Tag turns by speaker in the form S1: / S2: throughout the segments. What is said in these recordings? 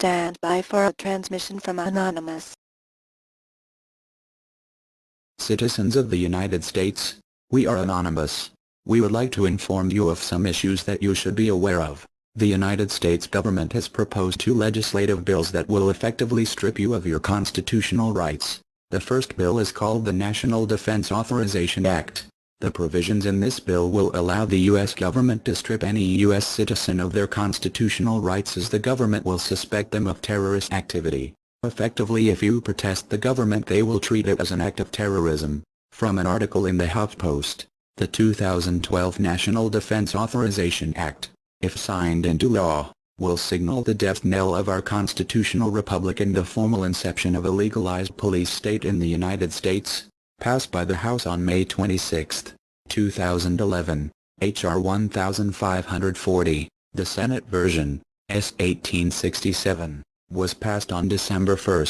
S1: Stand by for a transmission from Anonymous.
S2: Citizens of the United States, we are Anonymous. We would like to inform you of some issues that you should be aware of. The United States government has proposed 2 legislative bills that will effectively strip you of your constitutional rights. The first bill is called the National Defense Authorization Act. The provisions in this bill will allow the U.S. government to strip any U.S. citizen of their constitutional rights as the government will suspect them of terrorist activity. Effectively, if you protest the government, they will treat it as an act of terrorism. From an article in the HuffPost, the 2012 National Defense Authorization Act, if signed into law, will signal the death knell of our constitutional republic and the formal inception of a legalized police state in the United States. Passed by the House on May 26, 2011, H.R. 1540, the Senate version, S. 1867, was passed on December 1,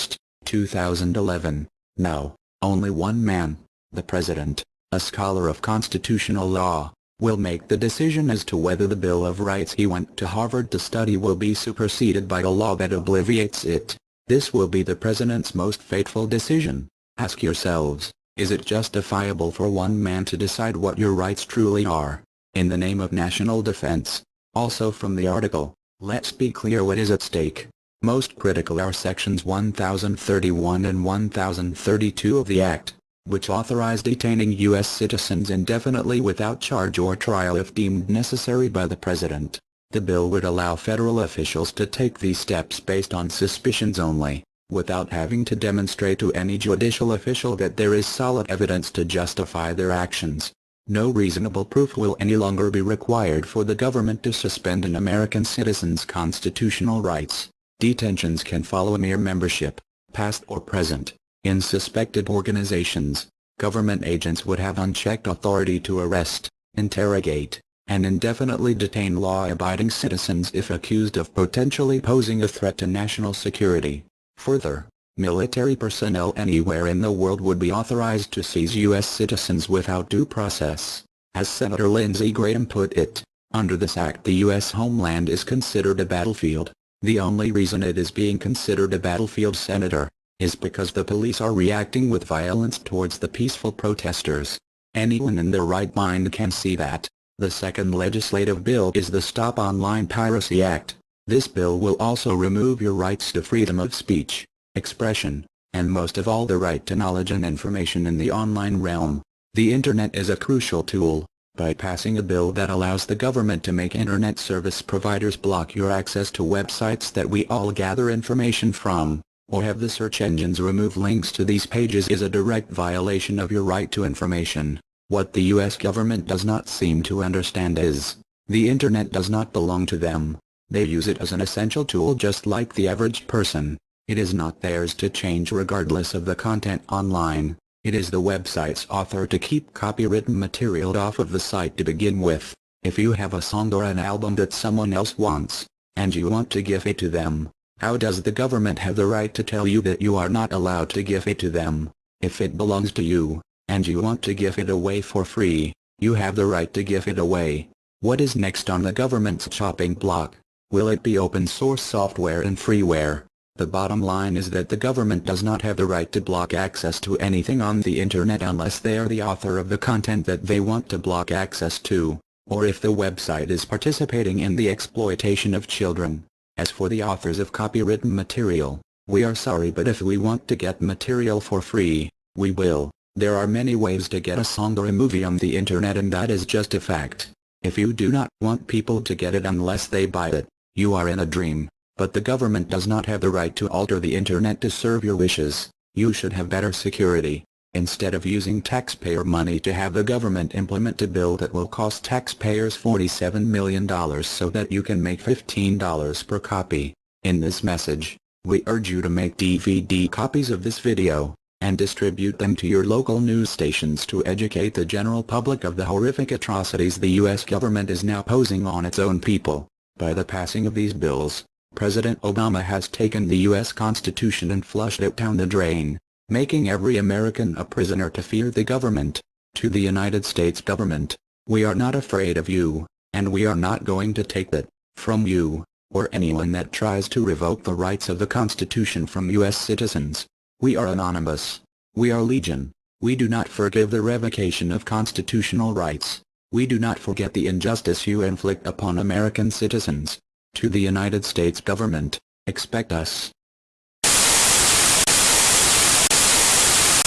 S2: 2011. Now, only one man, the President, a scholar of constitutional law, will make the decision as to whether the Bill of Rights he went to Harvard to study will be superseded by a law that obliviates it. This will be the President's most fateful decision. Ask yourselves, is it justifiable for one man to decide what your rights truly are, in the name of national defense? Also from the article, let's be clear what is at stake. Most critical are sections 1031 and 1032 of the Act, which authorize detaining U.S. citizens indefinitely without charge or trial if deemed necessary by the President. The bill would allow federal officials to take these steps based on suspicions only, without having to demonstrate to any judicial official that there is solid evidence to justify their actions. No reasonable proof will any longer be required for the government to suspend an American citizen's constitutional rights. Detentions can follow mere membership, past or present, in suspected organizations. Government agents would have unchecked authority to arrest, interrogate, and indefinitely detain law-abiding citizens if accused of potentially posing a threat to national security. Further, military personnel anywhere in the world would be authorized to seize U.S. citizens without due process. As Senator Lindsey Graham put it, under this act the U.S. homeland is considered a battlefield. The only reason it is being considered a battlefield, Senator, is because the police are reacting with violence towards the peaceful protesters. Anyone in their right mind can see that. The second legislative bill is the Stop Online Piracy Act. This bill will also remove your rights to freedom of speech, expression, and most of all the right to knowledge and information in the online realm. The Internet is a crucial tool. By passing a bill that allows the government to make Internet service providers block your access to websites that we all gather information from, or have the search engines remove links to these pages, is a direct violation of your right to information. What the U.S. government does not seem to understand is, the Internet does not belong to them. They use it as an essential tool just like the average person. It is not theirs to change regardless of the content online. It is the website's author to keep copywritten material off of the site to begin with. If you have a song or an album that someone else wants, and you want to give it to them, how does the government have the right to tell you that you are not allowed to give it to them? If it belongs to you, and you want to give it away for free, you have the right to give it away. What is next on the government's chopping block? Will it be open source software and freeware? The bottom line is that the government does not have the right to block access to anything on the Internet unless they are the author of the content that they want to block access to, or if the website is participating in the exploitation of children. As for the authors of copywritten material, we are sorry, but if we want to get material for free, we will. There are many ways to get a song or a movie on the Internet, and that is just a fact. If you do not want people to get it unless they buy it, you are in a dream. But the government does not have the right to alter the Internet to serve your wishes. You should have better security. Instead of using taxpayer money to have the government implement a bill that will cost taxpayers $47 million so that you can make $15 per copy. In this message, we urge you to make DVD copies of this video, and distribute them to your local news stations to educate the general public of the horrific atrocities the U.S. government is now posing on its own people. By the passing of these bills, President Obama has taken the U.S. Constitution and flushed it down the drain, making every American a prisoner to fear the government. To the United States government, we are not afraid of you, and we are not going to take that from you. or anyone that tries to revoke the rights of the Constitution from U.S. citizens. We are anonymous. We are legion. We do not forgive the revocation of constitutional rights. We do not forget the injustice you inflict upon American citizens. To the United States government, expect us.